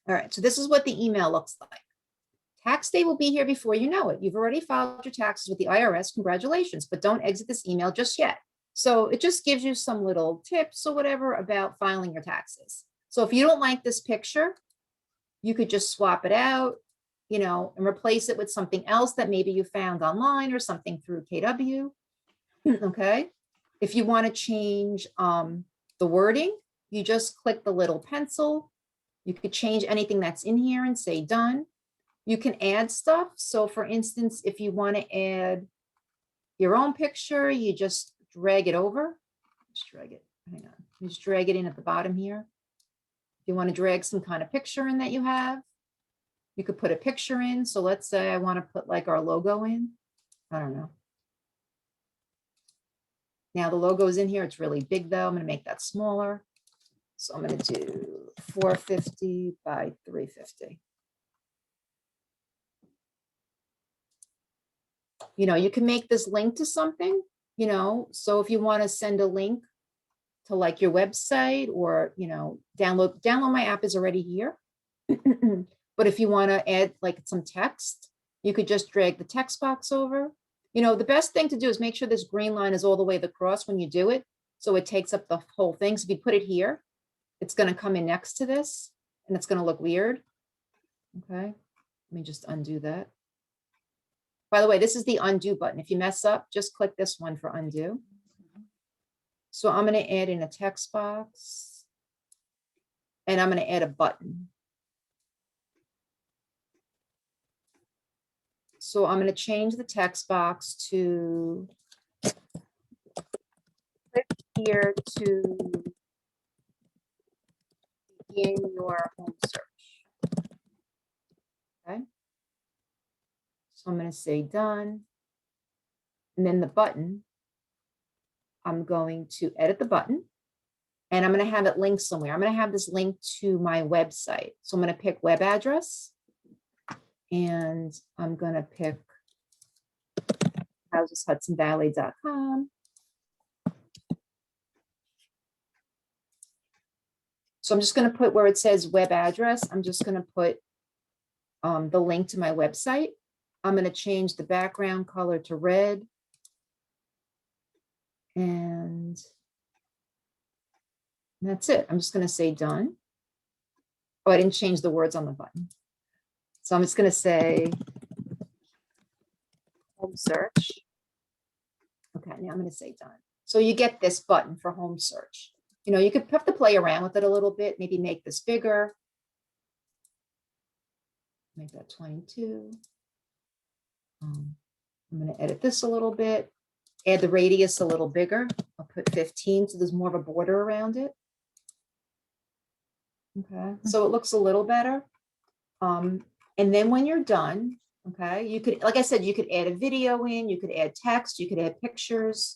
All right, so this is what the email looks like. Tax day will be here before you know it. You've already filed your taxes with the IRS. Congratulations, but don't exit this email just yet. So it just gives you some little tips or whatever about filing your taxes. So if you don't like this picture, you could just swap it out, you know, and replace it with something else that maybe you found online or something through KW. Okay. If you want to change the wording, you just click the little pencil. You could change anything that's in here and say done. You can add stuff. So for instance, if you want to add your own picture, you just drag it over. Just drag it. Hang on. You just drag it in at the bottom here. If you want to drag some kind of picture in that you have, you could put a picture in. So let's say I want to put like our logo in. I don't know. Now the logo is in here. It's really big though. I'm going to make that smaller. So I'm going to do 450 by 350. You know, you can make this link to something, you know, so if you want to send a link to like your website or, you know, download my app is already here. But if you want to add like some text, you could just drag the text box over. You know, the best thing to do is make sure this green line is all the way across when you do it. So it takes up the whole thing. So if you put it here, it's going to come in next to this and it's going to look weird. Okay, let me just undo that. By the way, this is the undo button. If you mess up, just click this one for undo. So I'm going to add in a text box and I'm going to add a button. So I'm going to change the text box to click here to begin your home search. Okay. So I'm gonna say done. And then the button, I'm going to edit the button. And I'm gonna have it linked somewhere. I'm gonna have this linked to my website. So I'm gonna pick web address. And I'm gonna pick houseshudsonvalley.com. So I'm just gonna put where it says web address, I'm just gonna put the link to my website. I'm gonna change the background color to red. And that's it. I'm just gonna say done. Oh, I didn't change the words on the button. So I'm just gonna say home search. Okay, now I'm gonna say done. So you get this button for home search. You know, you could have to play around with it a little bit, maybe make this bigger. Make that 22. I'm gonna edit this a little bit, add the radius a little bigger. I'll put 15, so there's more of a border around it. Okay, so it looks a little better. And then when you're done, okay, you could, like I said, you could add a video in, you could add text, you could add pictures.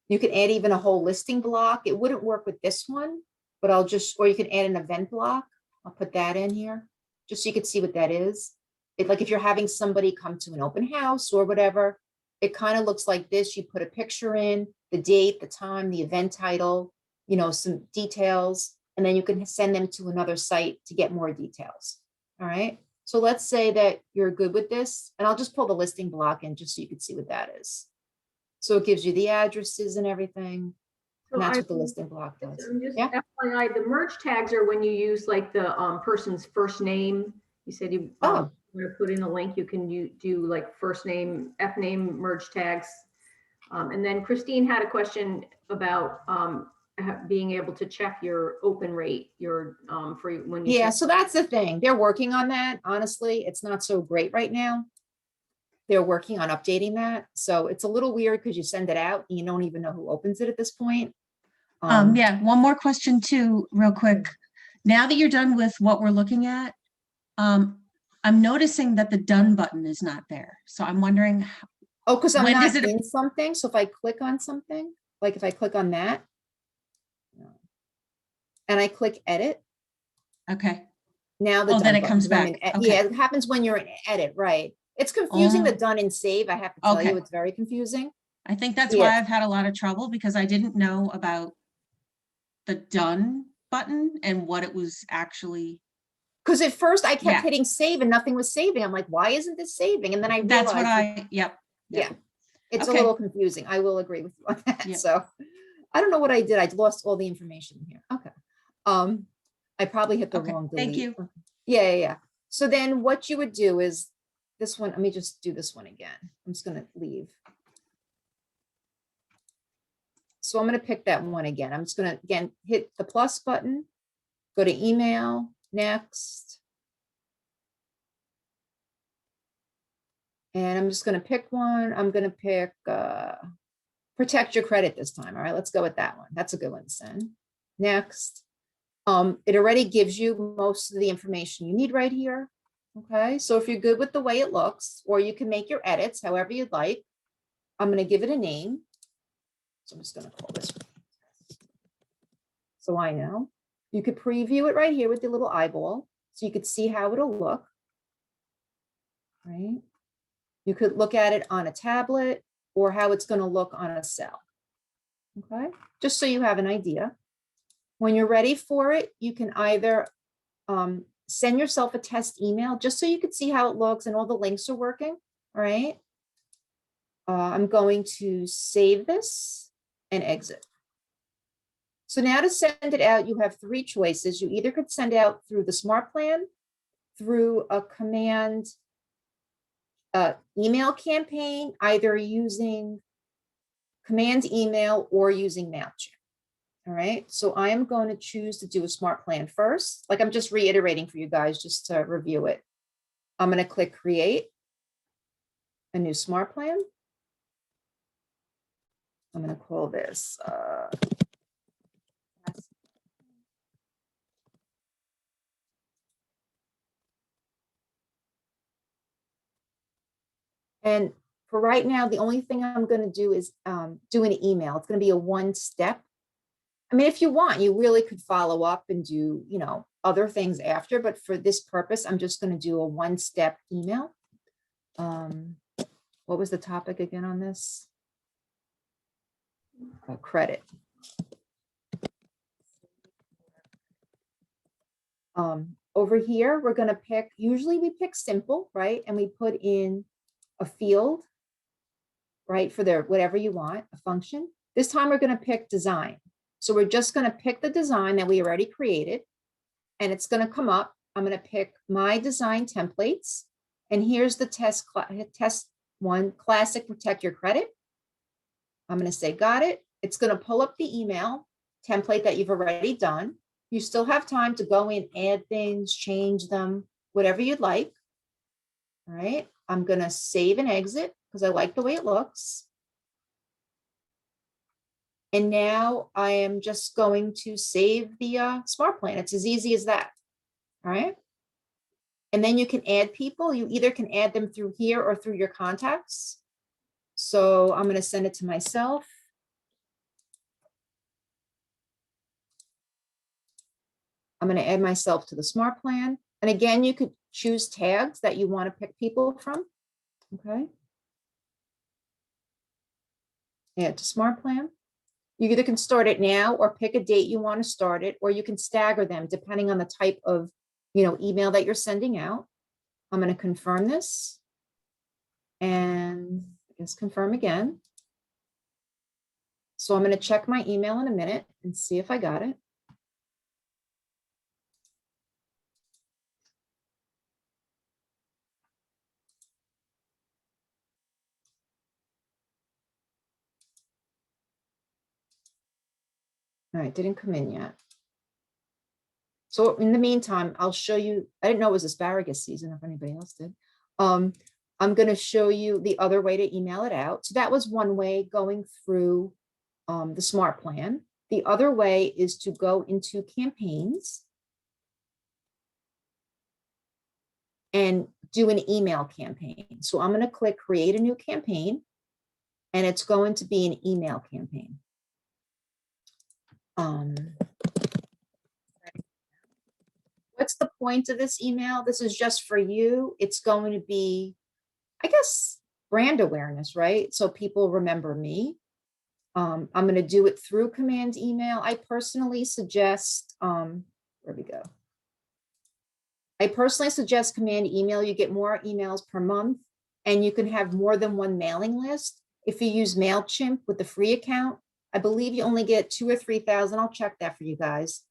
You could add even a whole listing block. It wouldn't work with this one, but I'll just, or you can add an event block. I'll put that in here, just so you can see what that is. It, like if you're having somebody come to an open house or whatever, it kind of looks like this. You put a picture in, the date, the time, the event title, you know, some details, and then you can send them to another site to get more details. All right. So let's say that you're good with this, and I'll just pull the listing block in just so you can see what that is. So it gives you the addresses and everything. So And that's I- what the listing block does. Just Yeah. FYI, the merge tags are when you use like the person's first name. You said you Oh. want to put in a link, you can do like first name, F name merge tags. And then Christine had a question about being able to check your open rate, your for when you. Yeah, send- so that's the thing. They're working on that. Honestly, it's not so great right now. They're working on updating that. So it's a little weird because you send it out and you don't even know who opens it at this point. Yeah, one more question too, real quick. Now that you're done with what we're looking at, I'm noticing that the done button is not there. So I'm wondering, Oh, because I'm when not does it- in something. So if I click on something, like if I click on that, and I click edit, okay, now the Oh, then done it comes button, 'cause I'm in back. ed- Okay. Yeah, it happens when you're in edit, right? It's confusing, the Oh. done and save. I have to tell you, Okay. it's very confusing. I think that's Yeah. why I've had a lot of trouble because I didn't know about the done button and what it was actually. Because at first I kept Yeah. hitting save and nothing was saving. I'm like, why isn't this saving? And then I That's what realized, yep. yeah, it's a Okay. little confusing. I will agree with you on that. Yep. So I don't know what I did. I lost all the information here. Okay. I probably hit the Okay, wrong thank delete. you. Yeah. So then what you would do is this one, let me just do this one again. I'm just gonna leave. So I'm gonna pick that one again. I'm just gonna, again, hit the plus button, go to email, next. And I'm just gonna pick one. I'm gonna pick protect your credit this time. All right, let's go with that one. That's a good one to send. Next. It already gives you most of the information you need right here. Okay, so if you're good with the way it looks, or you can make your edits however you'd like. I'm gonna give it a name. So I'm just gonna call this. So I know. You could preview it right here with the little eyeball, so you could see how it'll look. Right? You could look at it on a tablet or how it's going to look on a cell. Okay, just so you have an idea. When you're ready for it, you can either send yourself a test email just so you can see how it looks and all the links are working. All right. I'm going to save this and exit. So now to send it out, you have three choices. You either could send out through the Smart Plan, through a command email campaign, either using command email or using MailChimp. All right, so I am going to choose to do a Smart Plan first. Like I'm just reiterating for you guys just to review it. I'm going to click create a new Smart Plan. I'm going to call this And for right now, the only thing I'm gonna do is do an email. It's gonna be a one-step. I mean, if you want, you really could follow up and do, other things after, but for this purpose, I'm just gonna do a one-step email. What was the topic again on this? Credit. Over here, we're gonna pick, usually we pick simple, right? And we put in a field, right, for their, whatever you want, a function. This time we're gonna pick design. So we're just gonna pick the design that we already created, and it's gonna come up. I'm gonna pick my design templates, and here's the test one, classic protect your credit. I'm gonna say, got it. It's gonna pull up the email template that you've already done. You still have time to go in, add things, change them, whatever you'd like. All right, I'm gonna save and exit because I like the way it looks. And now I am just going to save the smart plan. It's as easy as that. All right. And then you can add people. You either can add them through here or through your contacts. So I'm going to send it to myself. I'm going to add myself to the smart plan. And again, you could choose tags that you want to pick people from. Okay. Add to smart plan. You either can start it now or pick a date you want to start it, or you can stagger them depending on the type of, email that you're sending out. I'm going to confirm this and I guess confirm again. So I'm going to check my email in a minute and see if I got it. All right, didn't come in yet. So in the meantime, I'll show you, I didn't know it was asparagus season, if anybody else did. I'm going to show you the other way to email it out. So that was one way, going through the smart plan. The other way is to go into campaigns and do an email campaign. So I'm going to click create a new campaign, and it's going to be an email campaign. What's the point of this email? This is just for you. It's going to be, I guess, brand awareness, right? So people remember me. I'm going to do it through command email. I personally suggest, where we go. I personally suggest command email. You get more emails per month, and you can have more than one mailing list. If you use MailChimp with the free account, I believe you only get 2,000 or 3,000. I'll check that for you guys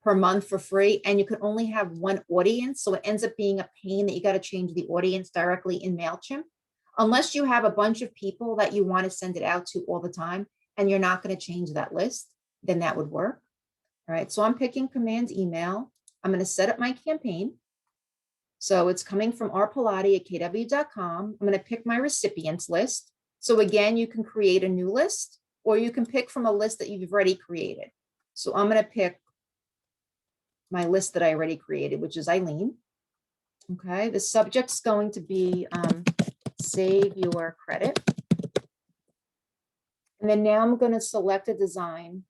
per month for free. And you can only have one audience. So it ends up being a pain that you got to change the audience directly in MailChimp. Unless you have a bunch of people that you want to send it out to all the time, and you're not going to change that list, then that would work. All right, so I'm picking command email. I'm going to set up my campaign. So it's coming from rpilati@kw.com. I'm going to pick my recipients list. So again, you can create a new list, or you can pick from a list that you've already created. So I'm going to pick my list that I already created, which is Eileen. Okay, the subject's going to be save your credit. And then now I'm going to select a design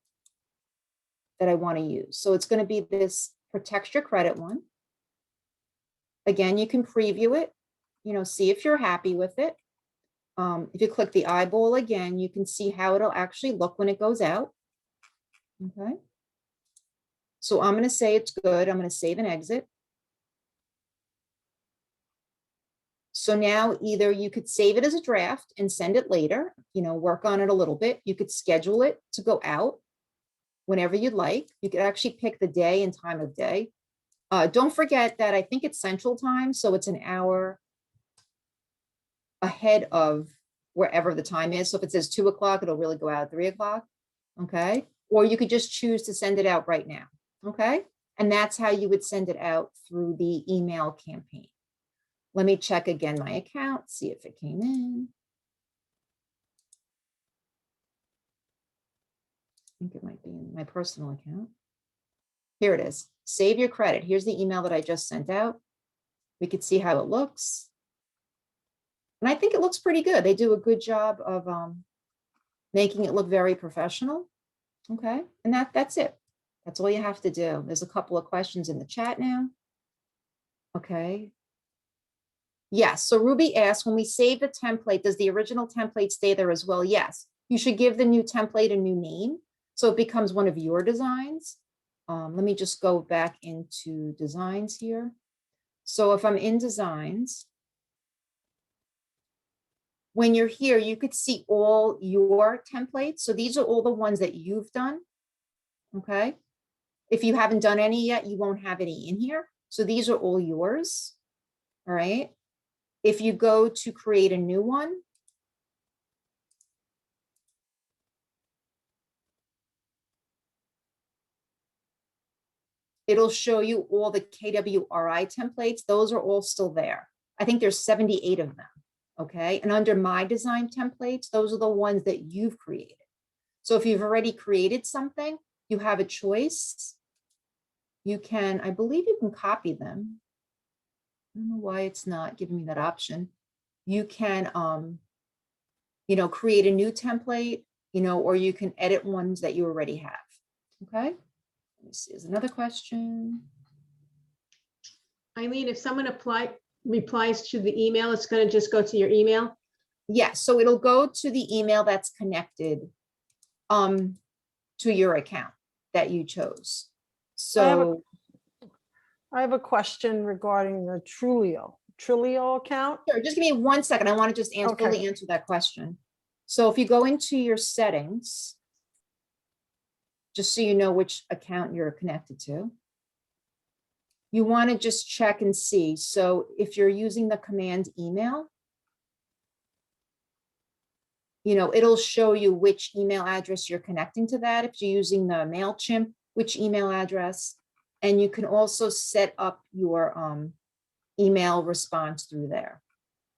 that I want to use. So it's going to be this protect your credit one. Again, you can preview it, see if you're happy with it. If you click the eyeball again, you can see how it'll actually look when it goes out. Okay. So I'm going to say it's good. I'm going to save and exit. So now either you could save it as a draft and send it later, work on it a little bit. You could schedule it to go out whenever you'd like. You could actually pick the day and time of day. Don't forget that I think it's Central Time, so it's an hour ahead of wherever the time is. So if it says 2 o'clock, it'll really go out at 3 o'clock. Okay. Or you could just choose to send it out right now. Okay. And that's how you would send it out through the email campaign. Let me check again my account, see if it came in. I think it might be in my personal account. Here it is. Save your credit. Here's the email that I just sent out. We could see how it looks. And I think it looks pretty good. They do a good job of making it look very professional. Okay, and that's it. That's all you have to do. There's a couple of questions in the chat now. Okay. Yes, so Ruby asked, when we save the template, does the original template stay there as well? Yes, you should give the new template a new name, so it becomes one of your designs. Let me just go back into designs here. So if I'm in designs, when you're here, you could see all your templates. So these are all the ones that you've done. Okay. If you haven't done any yet, you won't have any in here. So these are all yours. All right. If you go to create a new one, it'll show you all the KWRI templates. Those are all still there. I think there's 78 of them. Okay. And under my design templates, those are the ones that you've created. So if you've already created something, you have a choice. You can, I believe you can copy them. I don't know why it's not giving me that option. You can, you know, create a new template, you know, or you can edit ones that you already have. Okay. Let me see, there's another question. Eileen, if someone replies to the email, it's going to just go to your email? Yes, so it'll go to the email that's connected to your account that you chose. So I have a question regarding the Trulio account. sure, just give me 1 second. I want to just Okay. fully answer that question. So if you go into your settings, just so you know which account you're connected to, you want to just check and see. So if you're using the command email, you know, it'll show you which email address you're connecting to that. If you're using the MailChimp, which email address, and you can also set up your email response through there.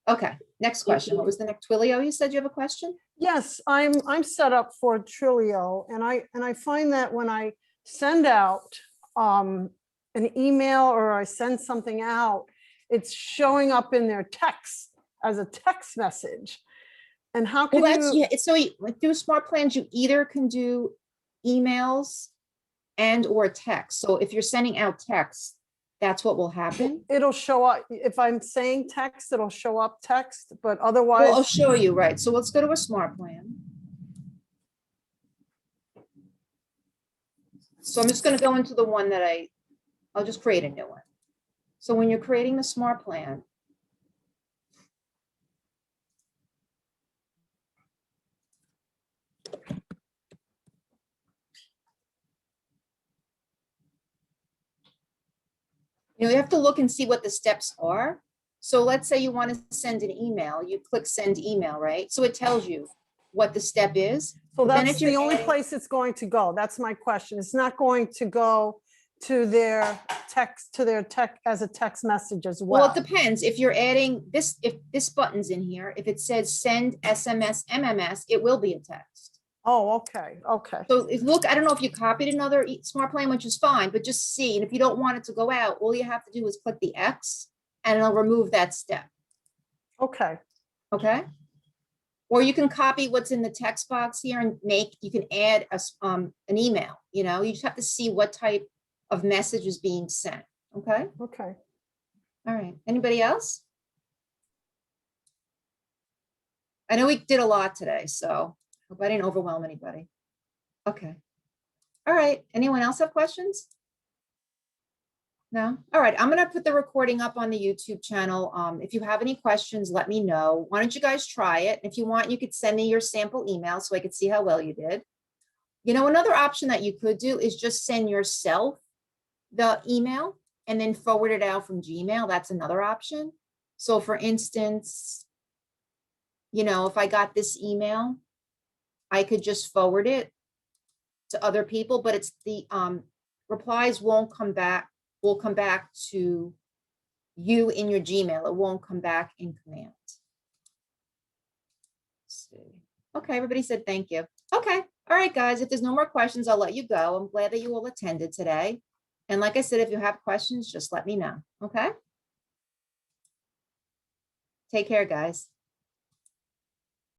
Okay, next question. What was the next? Twilio, you said you have a question? Yes, I'm set up for Trulio, and I find that when I send out an email or I send something out, it's showing up in their text as a text message. And how Well, can that's, you? yeah, so through Smart Plans, you either can do emails and or text. So if you're sending out text, that's what will happen. It'll show up, if I'm saying text, it'll show up text, but Well, I'll otherwise, show you, right? So let's go to a Smart Plan. So I'm just going to go into the one that I'll just create a new one. So when you're creating the Smart Plan, you know, you have to look and see what the steps are. So let's say you want to send an email, you click send email, right? So it tells you what the step is. so then that's if you're the only adding- place it's going to go. That's my question. It's not going to go to their text, as a text message as Well, well. it depends. If you're adding this, if this button's in here, if it says send SMS, MMS, it will be a text. Oh, okay, okay. So if look, I don't know if you copied another Smart Plan, which is fine, but just see, and if you don't want it to go out, all you have to do is click the X and it'll remove that step, Okay, okay? Or you can copy what's in the text box here and you can add an email, you know, you just have to see what type of message is being sent, okay? okay. All right, anybody else? I know we did a lot today, so hope I didn't overwhelm anybody. Okay. All right, anyone else have questions? No? All right, I'm gonna put the recording up on the YouTube channel. If you have any questions, let me know. Why don't you guys try it? If you want, you could send me your sample email so I could see how well you did. You know, another option that you could do is just send yourself the email and then forward it out from Gmail. That's another option. So for instance, you know, if I got this email, I could just forward it to other people, but it's the replies will come back to you in your Gmail. It won't come back in command. Let's see. Okay, everybody said thank you. Okay, all right, guys, if there's no more questions, I'll let you go. I'm glad that you all attended today. And like I said, if you have questions, just let me know, okay? Take care, guys.